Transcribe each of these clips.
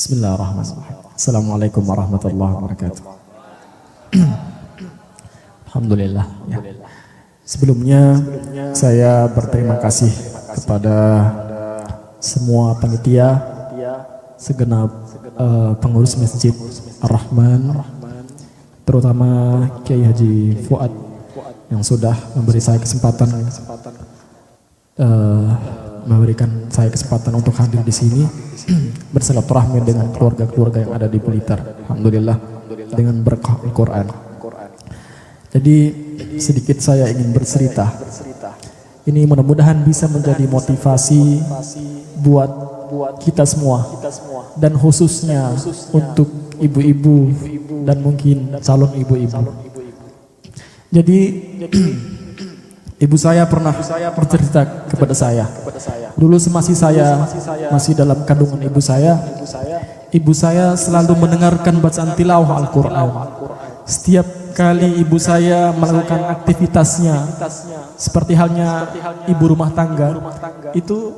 Bismillahirrahmanirrahim. Assalamualaikum warahmatullahi wabarakatuh. Alhamdulillah. Ya. Sebelumnya saya berterima kasih kepada semua panitia, segenap pengurus Masjid Ar-Rahman, terutama Kiai Haji Fuad yang sudah memberi saya kesempatan memberikan saya kesempatan untuk hadir di sini bersilaturahmi dengan keluarga-keluarga yang ada di Blitar. Alhamdulillah dengan berkah Al-Quran. Jadi sedikit saya ingin bercerita. Ini mudah-mudahan bisa menjadi motivasi buat kita semua dan khususnya untuk ibu-ibu dan mungkin calon ibu-ibu. Jadi ibu saya pernah bercerita kepada saya. Dulu semasa saya masih dalam kandungan ibu saya selalu mendengarkan bacaan tilawah Al-Quran. Setiap kali ibu saya melakukan aktivitasnya, seperti halnya ibu rumah tangga, itu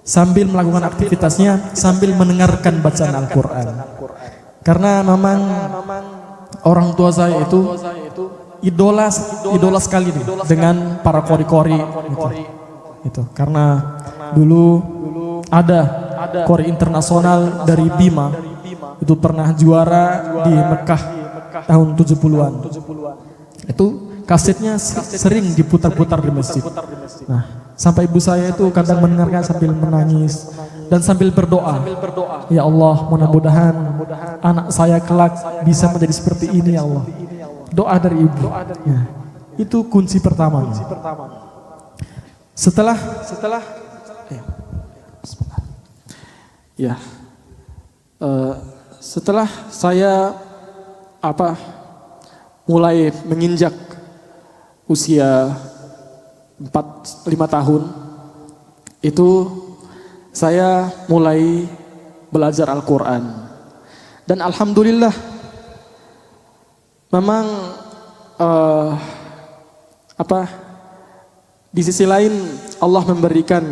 sambil melakukan aktivitasnya sambil mendengarkan bacaan Al-Quran. Karena memang orang tua saya itu idola sekali nih dengan para kori-kori itu. Karena dulu ada kori internasional dari Bima itu pernah juara di Mekah tahun 70-an. Itu kasetnya sering diputar-putar di masjid. Nah, sampai ibu saya itu kadang mendengarkan sambil menangis dan sambil berdoa. Ya Allah, mudah-mudahan anak saya kelak bisa menjadi seperti ini ya Allah. Doa dari ibu. Ya. Itu kunci pertama. Setelah setelah saya mulai menginjak usia 4-5 tahun, itu saya mulai belajar Al-Quran. Dan alhamdulillah memang di sisi lain Allah memberikan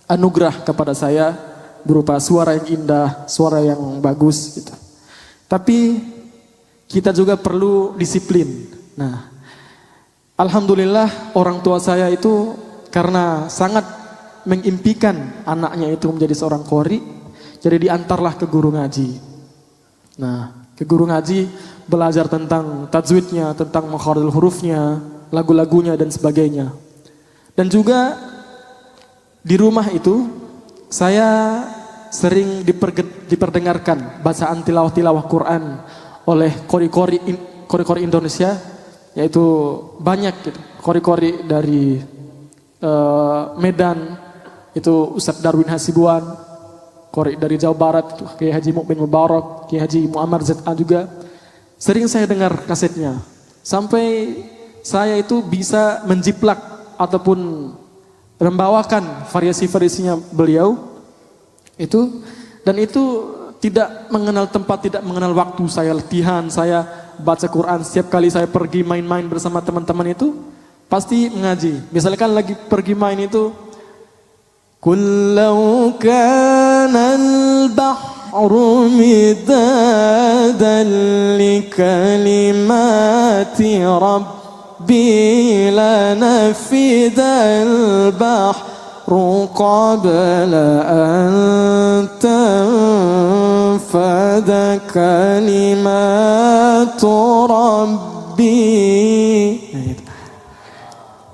anugerah kepada saya berupa suara yang indah, suara yang bagus gitu. Tapi kita juga perlu disiplin. Nah, alhamdulillah orang tua saya itu karena sangat mengimpikan anaknya itu menjadi seorang qori, jadi diantarlah ke guru ngaji. Nah, ke guru ngaji belajar tentang tajwidnya, tentang makharijul hurufnya, lagu-lagunya dan sebagainya. Dan juga di rumah itu saya sering diperdengarkan bacaan tilawah Quran oleh kori-kori Indonesia, yaitu banyak gitu. Kori-kori dari Medan itu Ustadz Darwin Hasibuan, kori dari Jawa Barat itu Kiai Haji Mukmin Mubarak, Kiai Haji Muammar ZA juga. Sering saya dengar kasetnya, sampai saya itu bisa menjiplak ataupun membawakan variasi-variasinya beliau itu, dan itu tidak mengenal tempat, tidak mengenal waktu. Saya latihan, saya baca Quran. Setiap kali saya pergi main-main bersama teman-teman itu pasti mengaji. Misalkan lagi pergi main itu, kullau kana al-bahru midadan li kalimati rabbi lanafidal bahru qabla an tanfada kalimatu rabbi.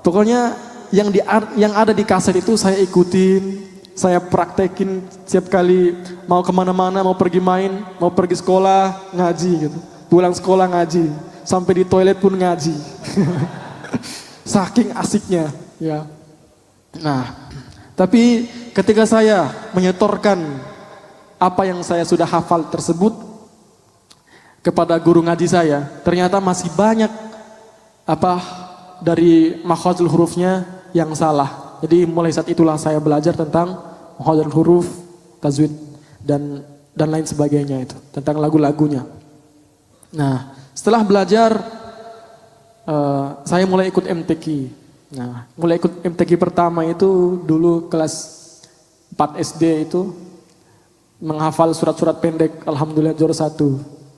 Pokoknya yang ada di kaset itu saya ikutin, saya praktekin setiap kali mau kemana-mana, mau pergi main, mau pergi sekolah ngaji gitu, pulang sekolah ngaji, sampai di toilet pun ngaji. Saking asiknya, ya. Nah, tapi ketika saya menyetorkan apa yang saya sudah hafal tersebut kepada guru ngaji saya, ternyata masih banyak dari makharijul hurufnya yang salah. Jadi mulai saat itulah saya belajar tentang makharijul huruf, tajwid dan lain sebagainya itu, tentang lagu-lagunya. Nah, setelah belajar saya mulai ikut MTQ. Nah, mulai ikut MTQ pertama itu dulu kelas 4 SD itu menghafal surat-surat pendek, alhamdulillah juara 1.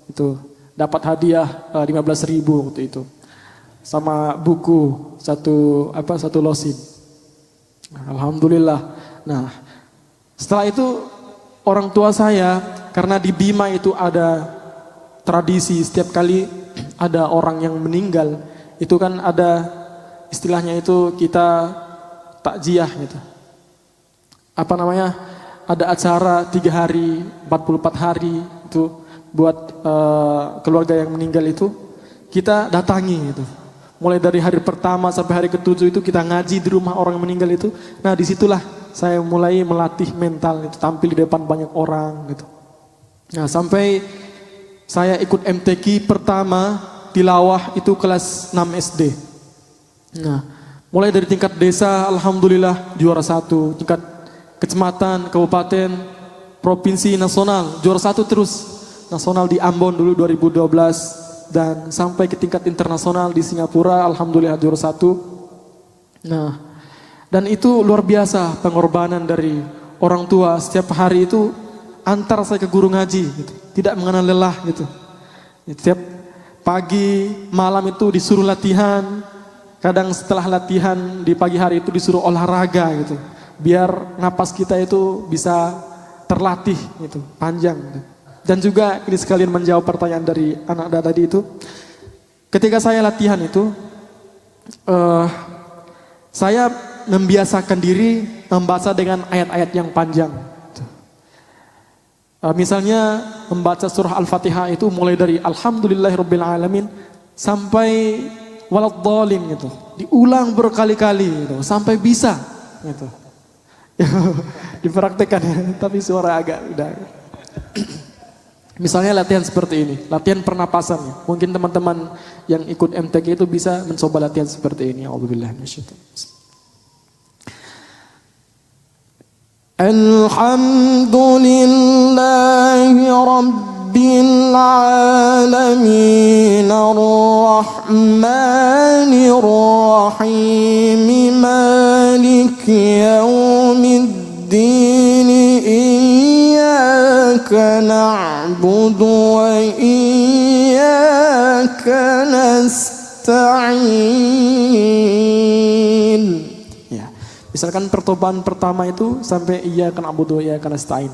Itu dapat hadiah 15.000 waktu itu. Sama buku satu losin. Alhamdulillah. Nah, setelah itu orang tua saya, karena di Bima itu ada tradisi setiap kali ada orang yang meninggal, itu kan ada istilahnya itu kita takziah gitu. Apa namanya? Ada acara 3 hari, 44 hari itu buat keluarga yang meninggal itu kita datangi gitu. Mulai dari hari pertama sampai hari ke-7 itu kita ngaji di rumah orang yang meninggal itu. Nah, disitulah saya mulai melatih mental itu, tampil di depan banyak orang gitu. Nah, sampai saya ikut MTQ pertama tilawah itu kelas 6 SD. Nah, mulai dari tingkat desa alhamdulillah juara 1, tingkat kecamatan, kabupaten, provinsi, nasional juara 1 terus. Nasional di Ambon dulu 2012 dan sampai ke tingkat internasional di Singapura alhamdulillah juara 1. Nah, dan itu luar biasa pengorbanan dari orang tua. Setiap hari itu antar saya ke guru ngaji gitu. Tidak mengenal lelah gitu. Setiap pagi, malam itu disuruh latihan. Kadang setelah latihan di pagi hari itu disuruh olahraga gitu. Biar napas kita itu bisa terlatih gitu, panjang gitu. Dan juga ini sekalian menjawab pertanyaan dari anak tadi itu. Ketika saya latihan itu, saya membiasakan diri membaca dengan ayat-ayat yang panjang. Misalnya membaca surah Al-Fatihah itu mulai dari Alhamdulillahirrabbilalamin sampai waladhdallin gitu. Diulang berkali-kali gitu, sampai bisa gitu. Dipraktekkan ya, tapi suara agak udah. Misalnya latihan seperti ini, latihan pernapasannya. Mungkin teman-teman yang ikut MTQ itu bisa mencoba latihan seperti ini. A'udzubillahi minasyaitonir. Alhamdulillahi rabbil alamin arrahmanir rahim maliki yaumiddin iyyaka na'budu wa iyyaka nasta'in. Misalkan percobaan pertama itu sampai iyyaka na'budu wa iyyaka nasta'in.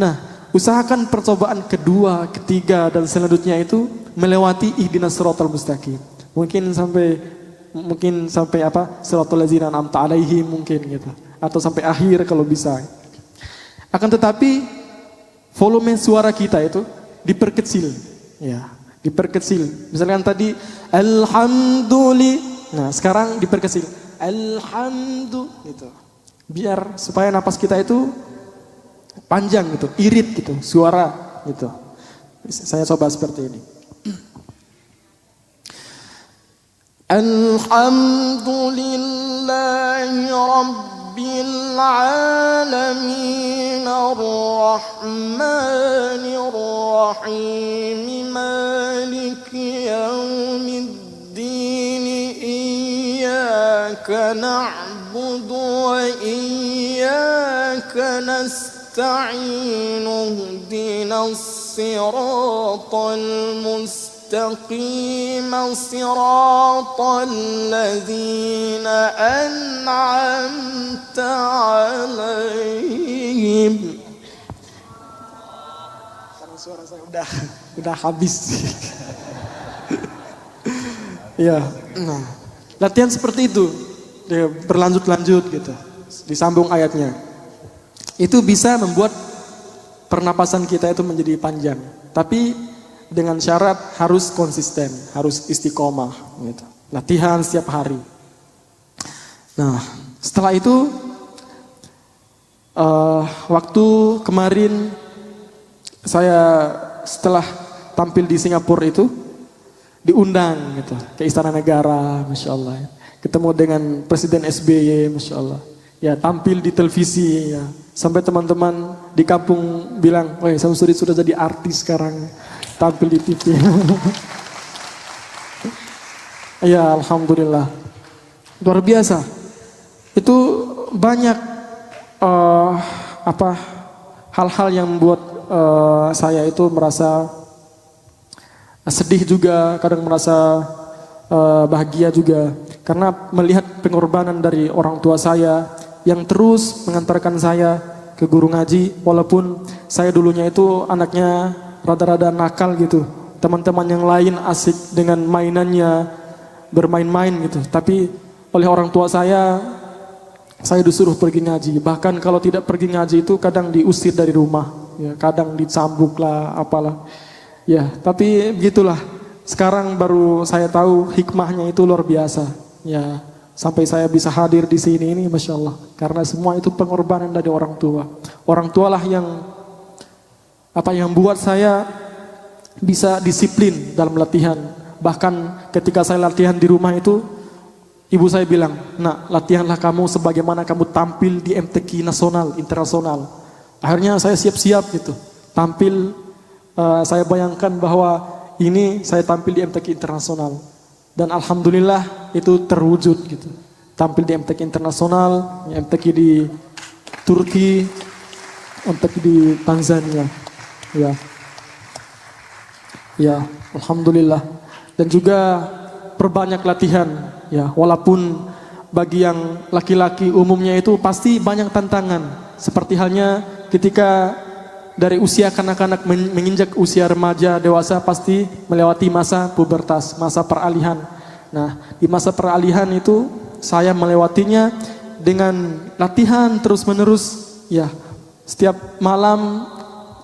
Nah, usahakan percobaan kedua, ketiga dan selanjutnya itu melewati ihdinas siratal mustaqim. Mungkin sampai apa? Siratal ladzina an'amta 'alaihim mungkin gitu. Atau sampai akhir kalau bisa. Akan tetapi volume suara kita itu diperkecil. Ya, diperkecil. Misalkan tadi alhamdulillah. Nah, sekarang diperkecil. Alhamdulillah gitu. Biar supaya napas kita itu panjang gitu, irit gitu, suara gitu. Saya coba seperti ini. Alhamdulillahi rabbil alamin arrahmanir rahim maliki yaumiddin iyyaka na'budu wa iyyaka nasta'in ihdinas siratal mustaqim siratal ladzina an'amta 'alaihim. Karena suara saya udah habis. Ya, nah, latihan seperti itu, berlanjut-lanjut gitu, disambung ayatnya. Itu bisa membuat pernapasan kita itu menjadi panjang. Tapi dengan syarat harus konsisten, harus istiqomah gitu. Latihan setiap hari. Nah, setelah itu waktu kemarin saya setelah tampil di Singapura itu diundang gitu ke Istana Negara, Masya Allah. Ketemu dengan Presiden SBY, Masya Allah. Ya, tampil di televisi ya. Sampai teman-teman di kampung bilang, "Wah, Samsuri sudah jadi artis sekarang, tampil di TV." Ya, alhamdulillah. Luar biasa. Itu banyak hal-hal yang membuat saya itu merasa sedih juga, kadang merasa bahagia juga. Karena melihat pengorbanan dari orang tua saya yang terus mengantarkan saya ke guru ngaji. Walaupun saya dulunya itu anaknya rada-rada nakal gitu. Teman-teman yang lain asik dengan mainannya, bermain-main gitu. Tapi oleh orang tua saya disuruh pergi ngaji. Bahkan kalau tidak pergi ngaji itu kadang diusir dari rumah, ya, kadang dicambuk lah, apalah. Ya, tapi begitulah. Sekarang baru saya tahu hikmahnya itu luar biasa. Ya, sampai saya bisa hadir di sini ini, masya Allah. Karena semua itu pengorbanan dari orang tua. Orang tualah yang buat saya bisa disiplin dalam latihan. Bahkan ketika saya latihan di rumah itu, ibu saya bilang, "Nak, latihanlah kamu sebagaimana kamu tampil di MTQ nasional, internasional." Akhirnya saya siap-siap gitu. Tampil, saya bayangkan bahwa ini saya tampil di MTQ internasional. Dan alhamdulillah itu terwujud gitu. Tampil di MTQ internasional, MTQ di Turki, MTQ di Tanzania. Ya, alhamdulillah. Dan juga perbanyak latihan. Ya, walaupun bagi yang laki-laki umumnya itu pasti banyak tantangan. Seperti halnya ketika dari usia kanak-kanak menginjak usia remaja dewasa pasti melewati masa pubertas, masa peralihan. Nah, di masa peralihan itu saya melewatinya dengan latihan terus-menerus. Ya, setiap malam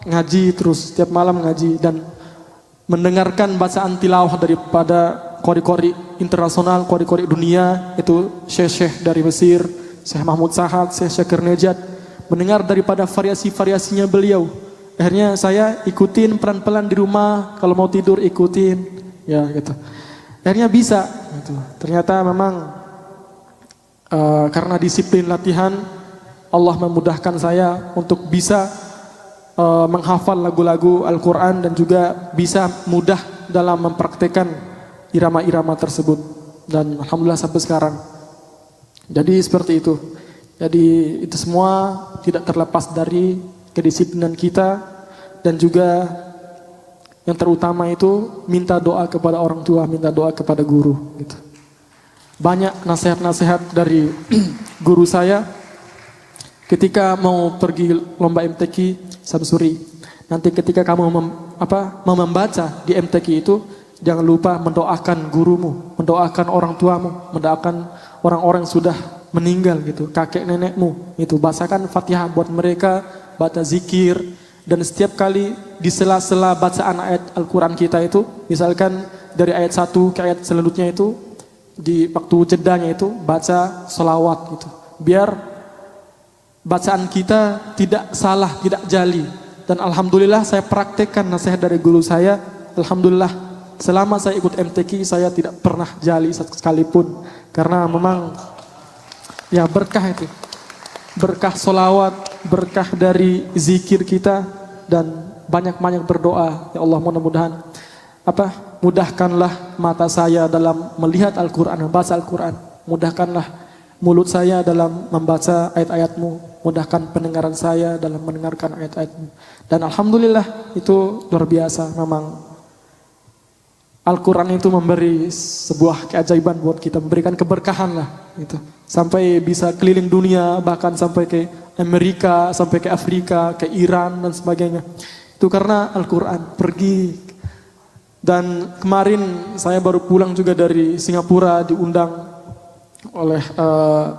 ngaji terus, setiap malam ngaji dan mendengarkan bacaan tilawah daripada qori-qori internasional, qori-qori dunia, itu syekh-syekh dari Mesir, Syekh Mahmud Sahad, Syekh Syakir Nejat, mendengar daripada variasi-variasinya beliau. Akhirnya saya ikutin pelan-pelan di rumah, kalau mau tidur ikutin, ya gitu. Akhirnya bisa gitu. Ternyata memang karena disiplin latihan, Allah memudahkan saya untuk bisa menghafal lagu-lagu Al-Quran dan juga bisa mudah dalam mempraktekkan irama-irama tersebut. Dan alhamdulillah sampai sekarang. Jadi seperti itu. Jadi itu semua tidak terlepas dari kedisiplinan kita dan juga yang terutama itu minta doa kepada orang tua, minta doa kepada guru gitu. Banyak nasihat-nasihat dari guru saya ketika mau pergi lomba MTQ Samsuri. Nanti ketika kamu mau membaca di MTQ itu, jangan lupa mendoakan gurumu, mendoakan orang tuamu, mendoakan orang-orang yang sudah meninggal gitu, kakek nenekmu. Itu bacakan Fatihah buat mereka, baca zikir, dan setiap kali di sela-sela bacaan ayat Al-Quran kita itu, misalkan dari ayat 1 ke ayat selanjutnya itu, di waktu jedanya itu baca sholawat gitu. Biar bacaan kita tidak salah, tidak jali. Dan alhamdulillah saya praktekkan nasihat dari guru saya. Alhamdulillah selama saya ikut MTQ saya tidak pernah jali sekalipun. Karena memang ya berkah itu. Berkah sholawat, berkah dari zikir kita. Dan banyak-banyak berdoa. Ya Allah mudah-mudahan mudahkanlah mata saya dalam melihat Al-Quran, membaca Al-Quran. Mudahkanlah mulut saya dalam membaca ayat-ayatmu. Mudahkan pendengaran saya dalam mendengarkan ayat-ayatmu. Dan alhamdulillah itu luar biasa. Memang Al-Quran itu memberi sebuah keajaiban buat kita. Memberikan keberkahan lah. Gitu. Sampai bisa keliling dunia. Bahkan sampai ke Amerika, sampai ke Afrika, ke Iran dan sebagainya. Itu karena Al-Quran pergi. Dan kemarin saya baru pulang juga dari Singapura, diundang oleh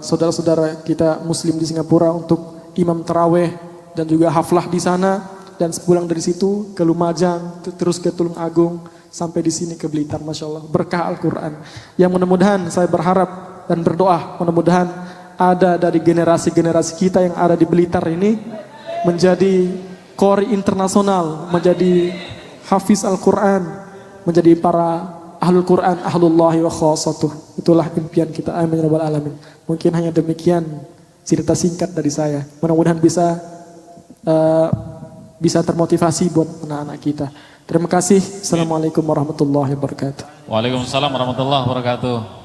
saudara-saudara kita Muslim di Singapura untuk imam taraweh dan juga haflah di sana. Dan sepulang dari situ ke Lumajang, terus ke Tulung Agung, sampai di sini ke Blitar. Masya Allah, berkah Al-Quran. Yang mudah-mudahan saya berharap dan berdoa, mudah-mudahan ada dari generasi-generasi kita yang ada di Blitar ini menjadi qori internasional, menjadi hafiz Al-Quran, menjadi para ahlul Quran, ahlullahi wa khasatuh. Itulah impian kita. Amin ya rabbal alamin. Mungkin hanya demikian cerita singkat dari saya. Mudah-mudahan bisa termotivasi buat anak-anak kita. Terima kasih. Assalamualaikum warahmatullahi wabarakatuh. Waalaikumsalam warahmatullahi wabarakatuh.